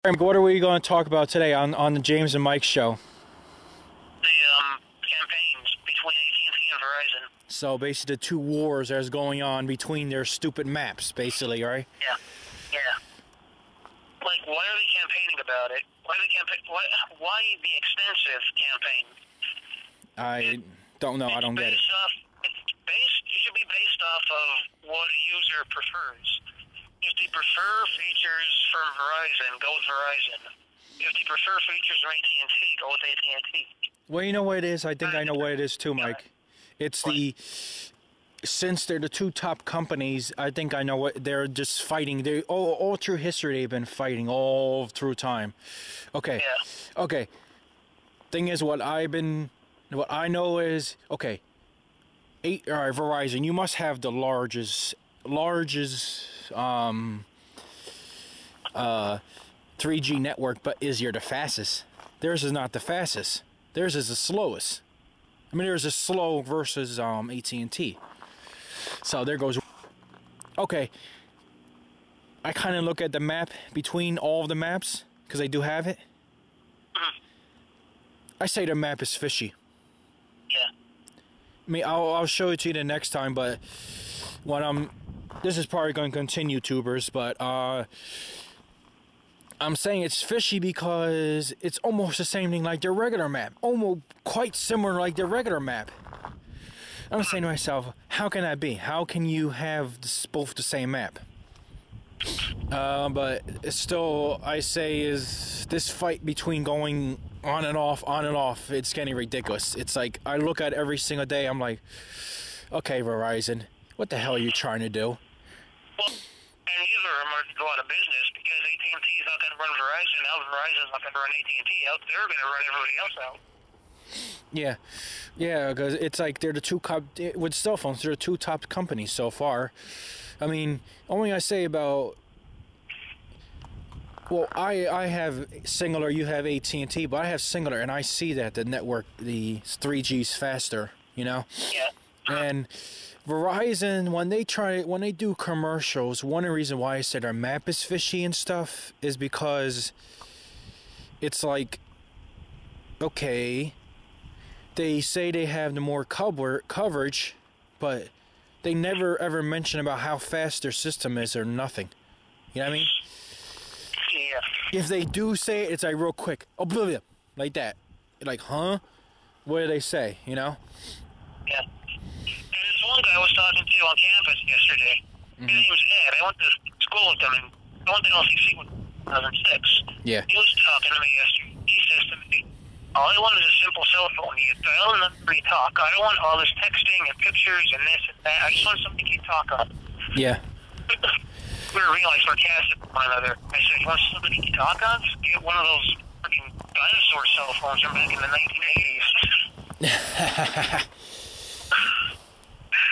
What are we going to talk about today on the James and Mike show? The campaigns between AT&T and Verizon. So basically the two wars that's going on between their stupid maps, basically, right? Yeah. Like, why are they campaigning about it? Why the extensive campaign? I don't know. I don't get it. It should be based off of what a user prefers. If they prefer features from Verizon, go with Verizon. If they prefer features from AT&T, go with AT&T. Well, you know what it is? I think I know what it is too, Mike. It's since they're the two top companies, I think I know what they're just fighting. They all through history they've been fighting all through time. Okay. Yeah. Okay. Thing is, what I know is okay. All right, Verizon, you must have the largest 3G network, but is you're the fastest. Theirs is not the fastest. Theirs is the slowest. I mean, theirs is slow versus AT&T. So there goes. Okay. I kind of look at the map between all of the maps because I do have it. I say the map is fishy. Yeah. I mean, I'll show it to you the next time, but this is probably going to continue, tubers, but I'm saying it's fishy because it's almost the same thing like their regular map. Almost quite similar like their regular map. I'm saying to myself, how can that be? How can you have both the same map? But it's still, I say, is this fight between going on and off, it's getting ridiculous. It's like, I look at it every single day, I'm like, okay, Verizon, what the hell are you trying to do? Well, and neither of them are to go out of business because AT&T is not going to run Verizon. Now Verizon's not going to run AT&T out. They're going to run everybody else out. Yeah, because it's like they're the two with cell phones. They're the two top companies so far. I mean, only I say about. Well, I have Singular. You have AT&T, but I have Singular, and I see that the network, the 3G's faster. You know. Yeah. And Verizon, when they do commercials, one of the reasons why I said our map is fishy and stuff is because it's like, okay, they say they have the more coverage, but they never ever mention about how fast their system is or nothing. You know what I mean? Yeah. If they do say it, it's like real quick, oblivion, like that. Like, huh? What do they say? You know? Yeah. And there's one guy I was talking to on campus yesterday. His name was Ed. I went to school with him, and I went to LCC in 2006. Yeah. He was talking to me yesterday. He says to me, all I want is a simple cell phone. You dial and number, you talk. I don't want all this texting and pictures and this and that. I just want something you can talk on. Yeah. We realized sarcastic with one another. I said, you want something you can talk on? Just get one of those freaking dinosaur cell phones from back in the 1980s.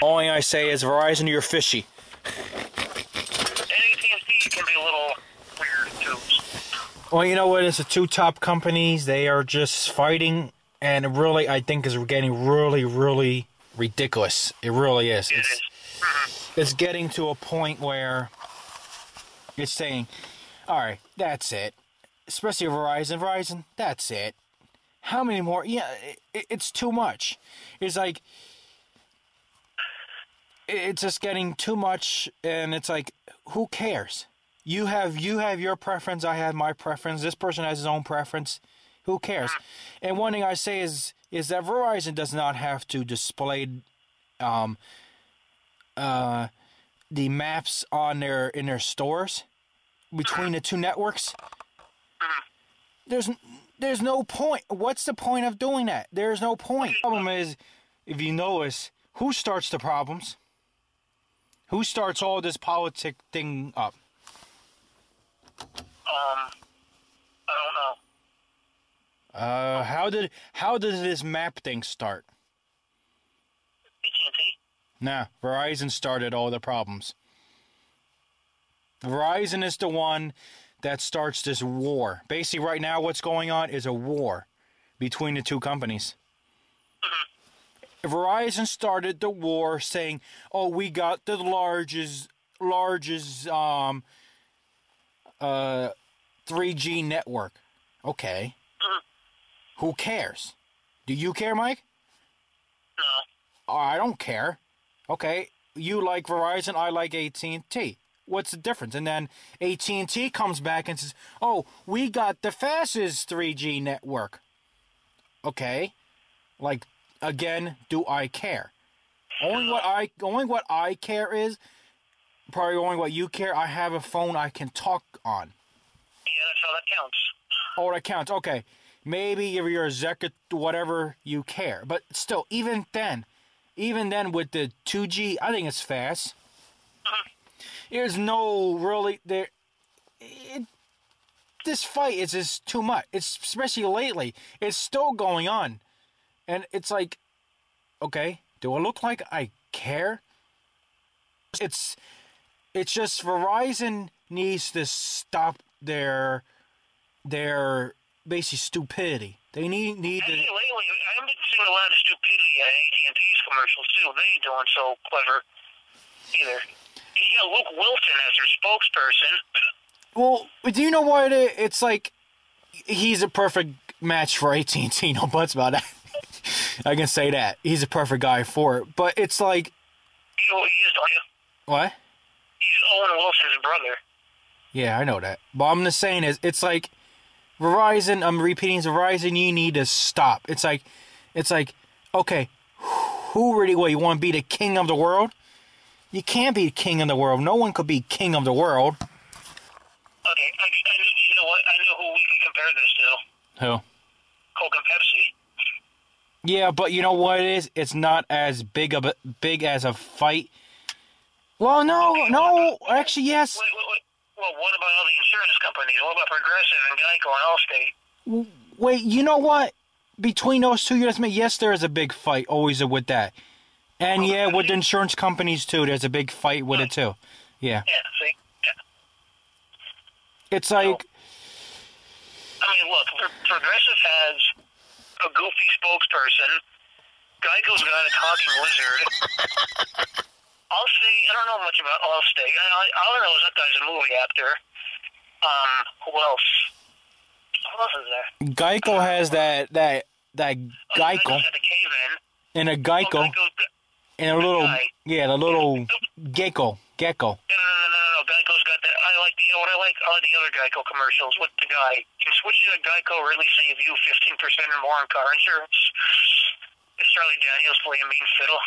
Only I say is Verizon, you're fishy. And AT&T can be a little weird too. Well, you know what? It's the two top companies. They are just fighting, and really, I think is getting really, really ridiculous. It really is. It's getting to a point where it's saying, "All right, that's it." Especially Verizon, that's it. How many more? Yeah, it's too much. It's like it's just getting too much, and it's like, who cares? You have your preference. I have my preference. This person has his own preference. Who cares? And one thing I say is that Verizon does not have to display the maps in their stores between the two networks. There's no point. What's the point of doing that? There's no point. The problem is, if you notice, who starts the problems? Who starts all this politic thing up? I don't know. How did this map thing start? AT&T? Nah, Verizon started all the problems. Verizon is the one that starts this war. Basically, right now, what's going on is a war between the two companies. Verizon started the war saying, "Oh, we got the largest 3G network. Okay. Who cares? Do you care, Mike? No. Oh, I don't care. Okay, you like Verizon, I like AT&T. What's the difference? And then AT&T comes back and says, "Oh, we got the fastest 3G network." Okay, like again, do I care? Only what I care is probably only what you care. I have a phone I can talk on. Yeah, that's how that counts. Oh, that counts. Okay, maybe if you're a executive, whatever, you care. But still, even then with the 2G, I think it's fast. There's no really there. This fight is just too much. It's especially lately. It's still going on, and it's like, okay, do I look like I care? It's just Verizon needs to stop their basically stupidity. They need to. Lately, I've been seeing a lot of stupidity at AT&T's commercials too. They ain't doing so clever either. You got Luke Wilson as their spokesperson. Well, do you know what it's like? He's a perfect match for AT&T. No buts about that. I can say that he's a perfect guy for it. But it's like, You know what he is, don't you? what? He's Owen Wilson's brother. Yeah, I know that. But I'm just saying is, it's like Verizon. I'm repeating, Verizon. You need to stop. It's like, okay, who really? What, you want to be the king of the world? You can't be king of the world. No one could be king of the world. Okay, you know what? I know who we can compare this to. Who? Coke and Pepsi. Yeah, but you know what it is? It's not as big as a fight. Well, no, actually, yes. Well, what about all the insurance companies? What about Progressive and Geico and Allstate? Wait, you know what? Between those two, yes, there is a big fight always with that. And yeah, with the insurance companies too, there's a big fight with it too. Yeah. Yeah, see? Yeah. It's like... I mean, look, Progressive has a goofy spokesperson. Geico's got a talking lizard. Allstate, I don't know much about Allstate. All I know is that guy's a movie actor. Who else? Who else is there? Geico has that Geico. Geico's got the caveman. And a Geico. And a little, the little gecko. No. Geico's got that. I like the other Geico commercials with the guy. Can switching to Geico really save you 15% or more on car insurance? It's Charlie Daniels playing mean fiddle.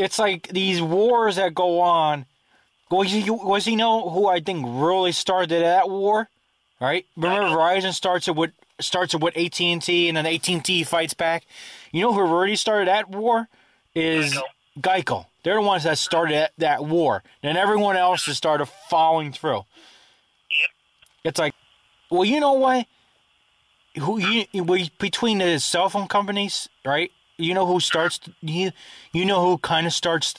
It's like these wars that go on. Was he know who I think really started that war? Right? Remember, Verizon starts it with AT&T, and then AT&T fights back. You know who already started that war? Is Geico. They're the ones that started that war. Then everyone else just started following through. Yep. It's like, well, you know what? Between the cell phone companies, right? You know who starts? You know who kind of starts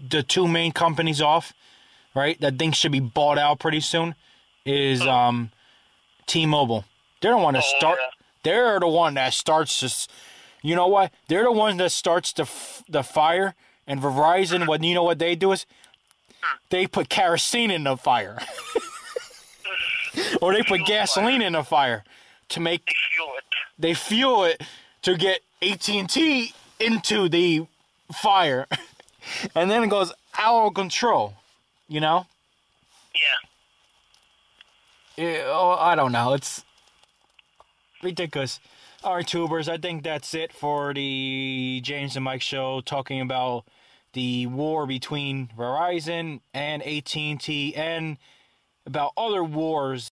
the two main companies off, right? That thing should be bought out pretty soon. Is T-Mobile. They're the one that start. Yeah. They're the one that starts this. You know what? They're the one that starts the fire. And Verizon, what you know what they do is, they put kerosene in the fire, or they put gasoline in the fire to make. They fuel it to get AT&T into the fire, and then it goes out of control. You know. Yeah. I don't know. It's ridiculous. All right, tubers, I think that's it for the James and Mike show, talking about the war between Verizon and AT&T and about other wars